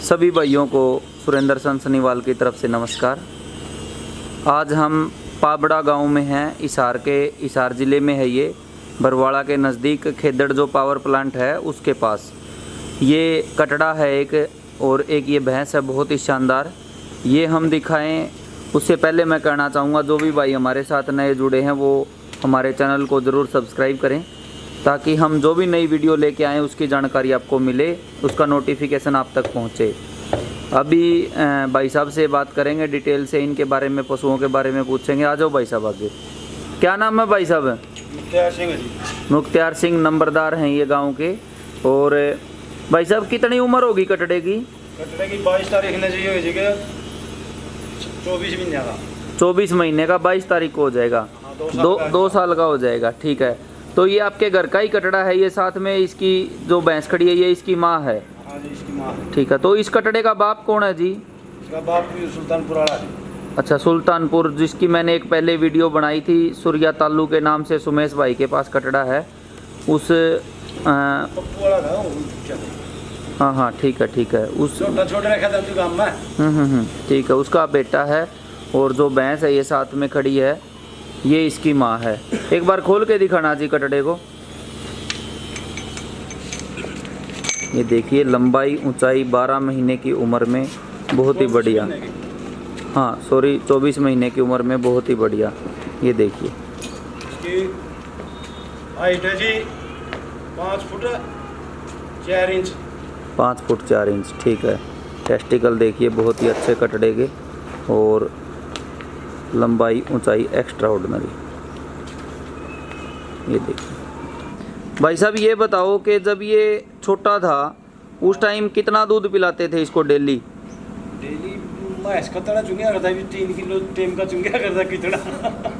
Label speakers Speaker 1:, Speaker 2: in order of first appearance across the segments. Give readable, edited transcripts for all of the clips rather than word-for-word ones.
Speaker 1: सभी भाइयों को सुरेंद्र सनसनीवाल की तरफ से नमस्कार। आज हम पाबड़ा गांव में हैं। हिसार ज़िले में है ये, बरवाड़ा के नज़दीक खेदड़ जो पावर प्लांट है उसके पास। ये कटड़ा है एक, और एक ये भैंस है बहुत ही शानदार। ये हम दिखाएं उससे पहले मैं कहना चाहूँगा जो भी भाई हमारे साथ नए जुड़े हैं वो हमारे चैनल को ज़रूर सब्सक्राइब करें, ताकि हम जो भी नई वीडियो लेके आएँ उसकी जानकारी आपको मिले, उसका नोटिफिकेशन आप तक पहुँचे। अभी भाई साहब से बात करेंगे डिटेल से इनके बारे में, पशुओं के बारे में पूछेंगे। आ जाओ भाई साहब आगे। क्या नाम है भाई साहब?
Speaker 2: मुख्तियार सिंह जी।
Speaker 1: मुख्तियार सिंह नंबरदार हैं ये गांव के। और भाई साहब कितनी उम्र होगी कटड़े की?
Speaker 2: कटड़े की 22 तारीख ने चाहिए जी के 24 महीने का।
Speaker 1: 24 महीने का 22 तारीख को हो जाएगा।
Speaker 2: हाँ,
Speaker 1: 2 साल का हो जाएगा। ठीक है, तो ये आपके घर का ही कटड़ा है ये? साथ में इसकी जो भैंस खड़ी है ये इसकी माँ है?
Speaker 2: हाँ जी, इसकी माँ है।
Speaker 1: ठीक है, तो इस कटड़े का बाप कौन है जी?
Speaker 2: इसका बाप भी सुल्तानपुर वाला है।
Speaker 1: अच्छा, सुल्तानपुर, जिसकी मैंने एक पहले वीडियो बनाई थी, सूर्या तालू के नाम से सुमेश भाई के पास कटड़ा है। उस
Speaker 2: पप्पू वाला था वो।
Speaker 1: हाँ ठीक है। उस
Speaker 2: छोटा रखा था गाँव में।
Speaker 1: ठीक है, उसका बेटा है। और जो भैंस है ये साथ में खड़ी है, ये इसकी माँ है। एक बार खोल के दिखाना जी कटड़े को। ये देखिए, लंबाई ऊंचाई 12 महीने की उम्र में बहुत ही बढ़िया। हाँ सॉरी, 24 महीने की उम्र में बहुत ही बढ़िया। ये देखिए,
Speaker 2: इसकी हाइट है जी 5 फुट 4 इंच।
Speaker 1: 5 foot 4 inch. ठीक है, टेस्टिकल देखिए बहुत ही अच्छे कटड़े के, और लंबाई ऊंचाई एक्स्ट्रा ऑर्डिनरी। ये देखिए भाई साहब, ये बताओ कि जब ये छोटा था उस टाइम कितना दूध पिलाते थे इसको डेली?
Speaker 2: डेली मैं इसका तड़ा चुंगिया करता भी 3 किलो टाइम का चुंगिया करता कितना।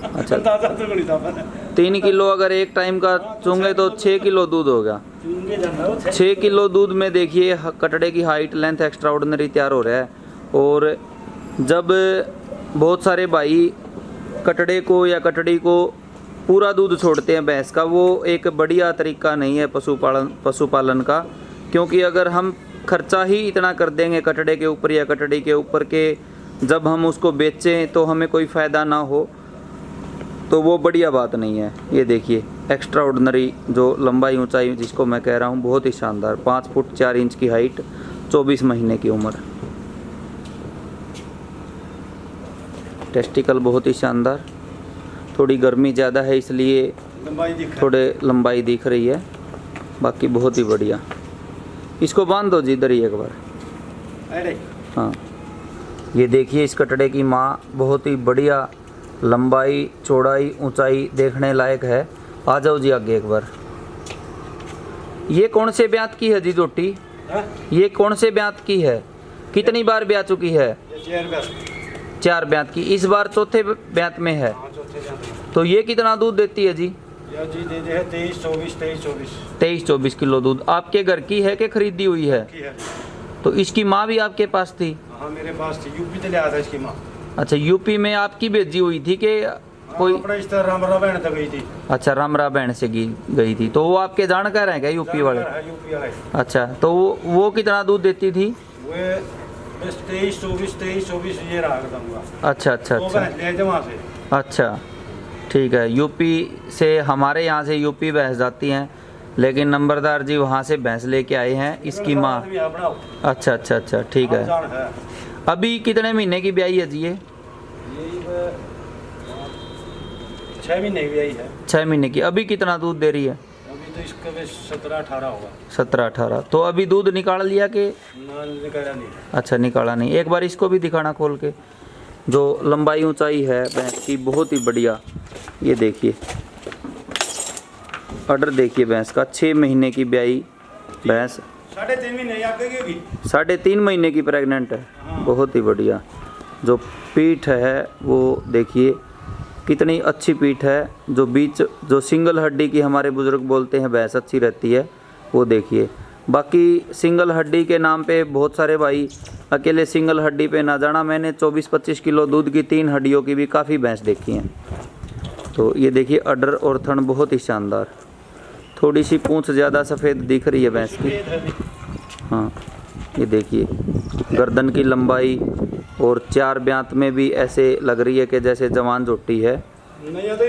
Speaker 1: अच्छा,
Speaker 2: अंदाजा तो नहीं था पर
Speaker 1: 3 किलो अगर एक टाइम का चुंगे तो 6 किलो दूध हो गया।
Speaker 2: चुंगे जाना वो
Speaker 1: 6 किलो दूध में देखिए कटड़े की हाइट लेंथ एक्स्ट्रा ऑर्डिनरी तैयार हो रहा है। और जब बहुत सारे भाई कटड़े को या कटड़ी को पूरा दूध छोड़ते हैं भैंस का, वो एक बढ़िया तरीका नहीं है पशुपालन का। क्योंकि अगर हम खर्चा ही इतना कर देंगे कटड़े के ऊपर या कटड़ी के ऊपर के जब हम उसको बेचें तो हमें कोई फ़ायदा ना हो, तो वो बढ़िया बात नहीं है। ये देखिए एक्स्ट्रा ऑर्डिनरी जो लंबाई ऊंचाई जिसको मैं कह रहा हूँ, बहुत ही शानदार। 5 फुट 4 इंच की हाइट, 24 महीने की उम्र। टेस्टिकल बहुत ही शानदार। थोड़ी गर्मी ज़्यादा है इसलिए थोड़े लंबाई दिख रही है, बाकी बहुत ही बढ़िया। इसको बांध दो जी इधर ही एक बार। हाँ, ये देखिए इस कटड़े की माँ बहुत ही बढ़िया, लंबाई चौड़ाई ऊंचाई देखने लायक है। आ जाओ जी आगे एक बार। ये कौन से ब्यात की है जी जोटी? ये कौन से ब्यात की है? कितनी बार ब्याह चुकी है? 4 ब्यात की। इस बार चौथे ब्यात में है। तो ये कितना दूध देती है जी?
Speaker 2: जी देते हैं
Speaker 1: 23-24 किलो दूध। आपके घर की है कि खरीदी हुई है? तो इसकी माँ भी आपके पास थी?
Speaker 2: हाँ मेरे पास थी, यूपी से ले आया था इसकी माँ।
Speaker 1: अच्छा, यूपी में आपकी भेजी हुई थी कि कोई?
Speaker 2: अपना इस तरह रामरा बहन तक गई थी।
Speaker 1: अच्छा, रामरा बहन से गई थी। तो वो आपके जानकार हैं क्या यूपी वाले?
Speaker 2: यूपी वाले। अच्छा,
Speaker 1: तो वो कितना दूध देती थी?
Speaker 2: वो बस 23-24 ये रहा करता।
Speaker 1: अच्छा।
Speaker 2: वहाँ से। अच्छा,
Speaker 1: ठीक है। यूपी से, हमारे यहाँ से यूपी भैंस जाती हैं, लेकिन नंबरदार जी वहाँ से भैंस लेके आए हैं इसकी माँ। अच्छा, ठीक है। अभी कितने महीने की ब्याई है जी ये?
Speaker 2: 6 महीने की ब्याई है।
Speaker 1: 6 महीने की। अभी कितना दूध दे रही है?
Speaker 2: अभी तो इसका 17-18 होगा।
Speaker 1: 17-18। तो अभी दूध निकाल लिया कि?
Speaker 2: निकाला नहीं। अच्छा,
Speaker 1: निकाला नहीं। एक बार इसको भी दिखाना खोल के। जो लंबाई ऊंचाई है भैंस की बहुत ही बढ़िया। ये देखिए ऑर्डर देखिए भैंस का। 6 महीने की ब्याई भैंस,
Speaker 2: 3.5 महीने आपके की
Speaker 1: 3.5 महीने की प्रेग्नेंट है।
Speaker 2: हाँ।
Speaker 1: बहुत ही बढ़िया। जो पीठ है वो देखिए कितनी अच्छी पीठ है। जो बीच जो सिंगल हड्डी की हमारे बुजुर्ग बोलते हैं भैंस अच्छी रहती है, वो देखिए। बाकी सिंगल हड्डी के नाम पे बहुत सारे भाई अकेले सिंगल हड्डी पे ना जाना। मैंने 24-25 किलो दूध की 3 हड्डियों की भी काफ़ी भैंस देखी हैं। तो ये देखिए अडर और थन बहुत ही शानदार। थोड़ी सी पूंछ ज़्यादा सफ़ेद दिख रही है भैंस की। हाँ, ये देखिए गर्दन की लंबाई, और 4 ब्यांत में भी ऐसे लग रही है कि जैसे जवान झोटी है।
Speaker 2: नहीं ये तो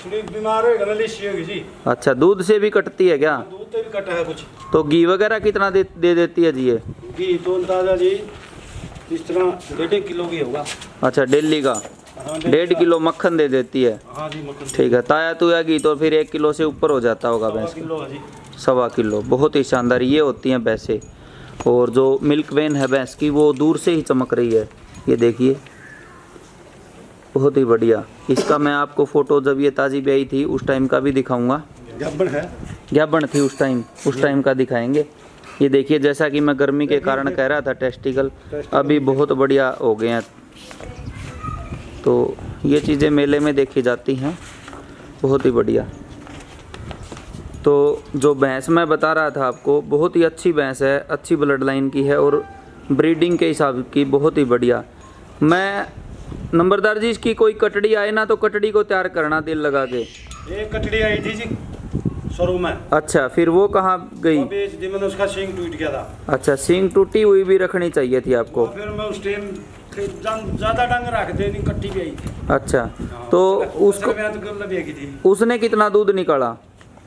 Speaker 2: थोड़ी बीमार है, गला लिशी होगी जी।
Speaker 1: अच्छा, दूध से भी कटती है क्या?
Speaker 2: दूध से भी कटा है कुछ।
Speaker 1: तो घी वगैरह कितना दे देती है जी ये?
Speaker 2: घी तो अंदाजा जी इस तरह 1.5 किलो की होगा।
Speaker 1: अच्छा, डेली का
Speaker 2: हाँ,
Speaker 1: 1.5 किलो मक्खन दे देती है।
Speaker 2: हाँ जी मक्खन।
Speaker 1: ठीक है, ताया तुया घी तो फिर 1 किलो से ऊपर हो जाता होगा
Speaker 2: 1.25
Speaker 1: भैंस का।
Speaker 2: किलो है जी।
Speaker 1: 1.25 किलो, बहुत ही शानदार ये होती हैं भैंसें। और जो मिल्क वेन है भैंस की वो दूर से ही चमक रही है, ये देखिए बहुत ही बढ़िया। इसका मैं आपको फ़ोटो जब ये ताज़ी ब्याई थी उस टाइम का भी दिखाऊंगा।
Speaker 2: गब्बन है,
Speaker 1: गाभण थी उस टाइम का दिखाएंगे। ये देखिए जैसा कि मैं गर्मी के कारण कह रहा था टेस्टिकल अभी बहुत बढ़िया हो गए हैं। तो ये चीज़ें मेले में देखी जाती हैं, बहुत ही बढ़िया। तो जो भैंस मैं बता रहा था आपको, बहुत ही अच्छी भैंस है, अच्छी ब्लड लाइन की है और ब्रीडिंग के हिसाब की बहुत ही बढ़िया। मैं नंबरदार जी इसकी कोई कटड़ी आए ना तो कटड़ी को तैयार करना दिल लगा के।
Speaker 2: एक कटड़ी आई थी जी शुरू में।
Speaker 1: अच्छा, फिर वो कहाँ गई?
Speaker 2: वो बेच दी मैंने, उसका सींग टूट गया था।
Speaker 1: अच्छा, सींग टूटी हुई भी रखनी चाहिए थी आपको।
Speaker 2: फिर मैं उस टाइम ज्यादा डंग रख दे, नहीं कट्टी भी आई थी।
Speaker 1: अच्छा, तो उसको
Speaker 2: थी।
Speaker 1: उसने कितना दूध निकाला?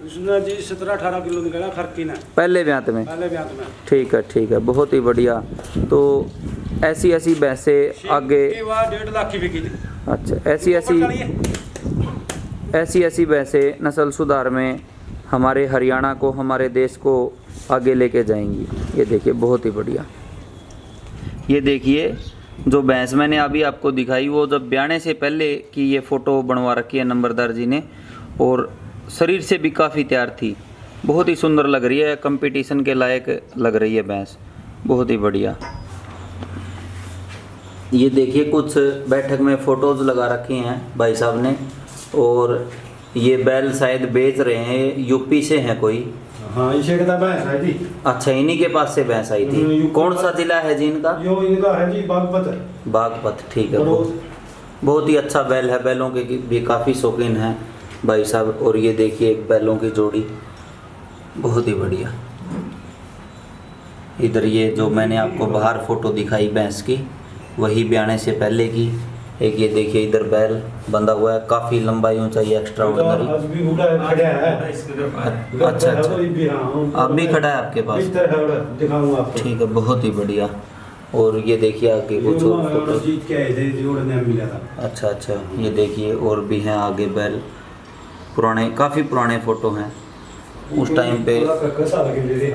Speaker 2: उसने जी 17-18 किलो निकाला खरकी ने,
Speaker 1: पहले ब्यांत में।
Speaker 2: पहले ब्यात में।
Speaker 1: ठीक है, बहुत ही बढ़िया। तो ऐसी भैंसें आगे
Speaker 2: 1.5 लाख की बिकी थी।
Speaker 1: अच्छा, ऐसी भैंसें नस्ल सुधार में हमारे हरियाणा को, हमारे देश को आगे लेके जाएंगी। ये देखिए बहुत ही बढ़िया। ये देखिए जो भैंस मैंने अभी आपको दिखाई वो जब ब्याने से पहले की ये फ़ोटो बनवा रखी है नंबरदार जी ने, और शरीर से भी काफ़ी तैयार थी, बहुत ही सुंदर लग रही है, कंपटीशन के लायक लग रही है भैंस, बहुत ही बढ़िया। ये देखिए कुछ बैठक में फ़ोटोज़ लगा रखी हैं भाई साहब ने, और ये बैल शायद बेच रहे हैं, यूपी से हैं कोई।
Speaker 2: हाँ, इसे कहता भैंस आई थी।
Speaker 1: अच्छा, इन्हीं के पास से भैंस आई थी। कौन सा जिला है जी इनका?
Speaker 2: यो इनका है जी बागपत।
Speaker 1: बागपत, ठीक है। बहुत ही अच्छा बैल है, बैलों के भी काफ़ी शौकीन हैं भाई साहब। और ये देखिए एक बैलों की जोड़ी, बहुत ही बढ़िया। इधर ये जो मैंने आपको बाहर फ़ोटो दिखाई भैंस की, वही ब्याने से पहले की। एक ये देखिए इधर बैल बंधा हुआ है, काफ़ी लंबाई ऊंचाई एक्स्ट्रा ऑर्डिनरी। अच्छा, अब भी खड़ा है आपके पास?
Speaker 2: दिखाऊंगा आपको।
Speaker 1: ठीक है, बहुत ही बढ़िया। और ये देखिए आगे कुछ और फोटो।
Speaker 2: जीत के आए थे, जोड़ ने मिला था।
Speaker 1: अच्छा, ये देखिए और भी हैं आगे बैल, पुराने, काफ़ी पुराने फ़ोटो हैं। उस टाइम पे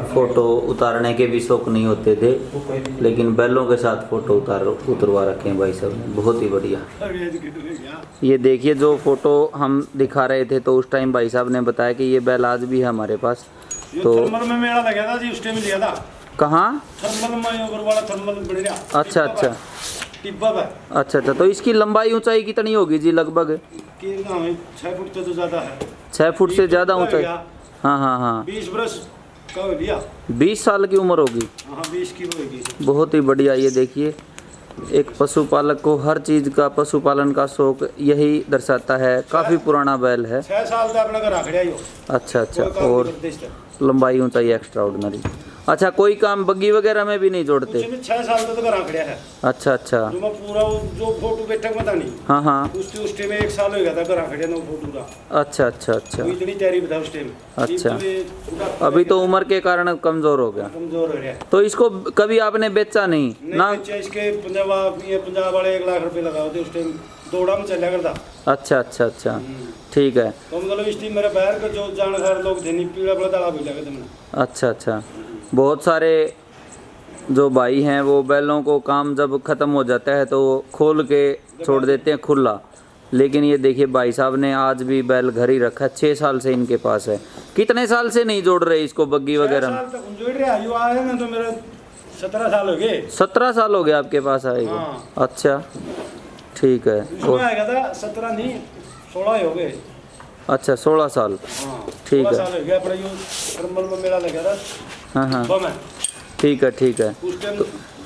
Speaker 1: फ़ोटो उतारने के भी शौक नहीं होते थे, लेकिन बैलों के साथ फ़ोटो उतरवा रखे हैं भाई साहब ने, बहुत ही बढ़िया। ये देखिए जो फ़ोटो हम दिखा रहे थे तो उस टाइम भाई साहब ने बताया कि ये बैल आज भी है हमारे पास। तो
Speaker 2: थर्मल में मेला लगा था जी, उस टाइम लिया था।
Speaker 1: कहाँ?
Speaker 2: थर्मल में, ऊपर वाला थर्मल बन गया।
Speaker 1: अच्छा,
Speaker 2: टिब्बा है।
Speaker 1: अच्छा, तो इसकी लंबाई ऊंचाई कितनी होगी जी लगभग?
Speaker 2: 6 फुट से तो ज़्यादा है।
Speaker 1: 6 फुट से ज़्यादा ऊंचाई? हाँ।
Speaker 2: 20 बरस का हो गया।
Speaker 1: 20 साल की उम्र होगी।
Speaker 2: हाँ, 20 की होगी।
Speaker 1: बहुत ही बढ़िया। ये देखिए एक पशुपालक को हर चीज़ का, पशुपालन का शौक यही दर्शाता है। काफ़ी पुराना बैल है।
Speaker 2: 6 साल का अपना घर रख लिया।
Speaker 1: अच्छा, और लंबाई ऊंचाई एक्स्ट्रा ऑर्डिनरी। अच्छा, कोई काम बग्गी वगैरह में भी नहीं जोड़ते?
Speaker 2: 6 साल का तो घर रख लिया है।
Speaker 1: अच्छा,
Speaker 2: जो मैं पूरा जो फोटो बैठक में था नहीं।
Speaker 1: हाँ।
Speaker 2: उस टाइम में 1 साल हो गया था घर रख लिया ना फोटो का।
Speaker 1: अच्छा।
Speaker 2: इतनी तैयारी बता उस टाइम।
Speaker 1: अच्छा, अभी तो उम्र के कारण कमज़ोर हो गया।
Speaker 2: कमजोर हो गया।
Speaker 1: तो इसको कभी आपने बेचा नहीं ना?
Speaker 2: इसके पंजाब वाले 1 लाख रुपए लगाओ थे उस टाइम, दौड़ा में चला करता।
Speaker 1: अच्छा, ठीक है।
Speaker 2: तो मतलब इस टाइम मेरे पैर के जो जानकार लोग थे, पीड़ा बड़ा तालाब हो जाएगा तुमने।
Speaker 1: अच्छा, बहुत सारे जो भाई हैं वो बैलों को काम जब ख़त्म हो जाता है तो खोल के छोड़ देते हैं खुला, लेकिन ये देखिए भाई साहब ने आज भी बैल घर ही रखा है। 6 साल से इनके पास है। कितने साल से नहीं जोड़ रहे इसको बग्गी वगैरह?
Speaker 2: 6 साल तक जोड़ रहे आयु आए ना, तो मेरे 17 साल हो गए।
Speaker 1: 17 साल हो गए आपके पास आए?
Speaker 2: हाँ।
Speaker 1: अच्छा, ठीक है।
Speaker 2: और आएगा था 17 नहीं 16 हो गए।
Speaker 1: अच्छा, 16 साल।
Speaker 2: हाँ,
Speaker 1: ठीक है।
Speaker 2: 16 साल हो गया। अपना यूँ थर्मल में मेला लगा था।
Speaker 1: हाँ,
Speaker 2: बम है।
Speaker 1: ठीक है।
Speaker 2: उस टाइम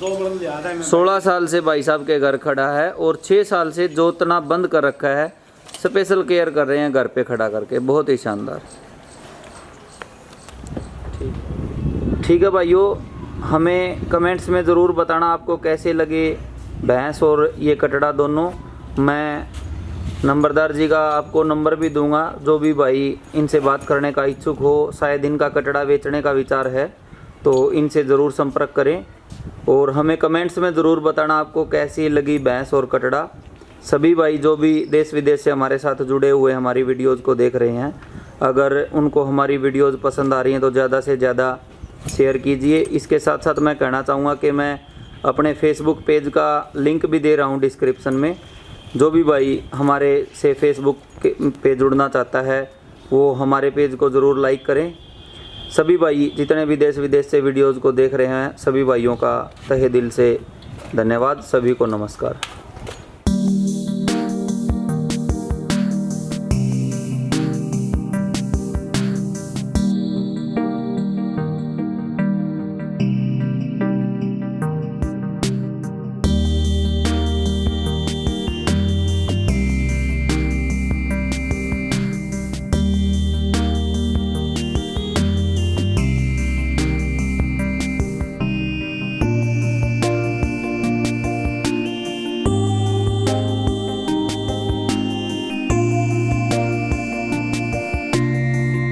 Speaker 2: 2 बल्ब याद है।
Speaker 1: 16 साल से भाई साहब के घर खड़ा है और 6 साल से जोतना बंद कर रखा है, स्पेशल केयर कर रहे हैं घर पे खड़ा करके, बहुत ही शानदार। ठीक है भाइयों, हमें कमेंट्स में ज़रूर बताना आपको कैसे लगे भैंस और ये कटड़ा दोनों। मैं नंबरदार जी का आपको नंबर भी दूंगा, जो भी भाई इनसे बात करने का इच्छुक हो, शायद इनका कटड़ा बेचने का विचार है तो इनसे ज़रूर संपर्क करें। और हमें कमेंट्स में ज़रूर बताना आपको कैसी लगी भैंस और कटड़ा। सभी भाई जो भी देश विदेश से हमारे साथ जुड़े हुए हमारी वीडियोज़ को देख रहे हैं, अगर उनको हमारी वीडियोज़ पसंद आ रही हैं तो ज़्यादा से ज़्यादा शेयर कीजिए। इसके साथ साथ मैं कहना चाहूँगा कि मैं अपने फेसबुक पेज का लिंक भी दे रहा हूँ डिस्क्रिप्शन में। जो भी भाई हमारे से फेसबुक पे जुड़ना चाहता है वो हमारे पेज को ज़रूर लाइक करें। सभी भाई जितने भी देश विदेश से वीडियोज़ को देख रहे हैं, सभी भाइयों का तहे दिल से धन्यवाद। सभी को नमस्कार।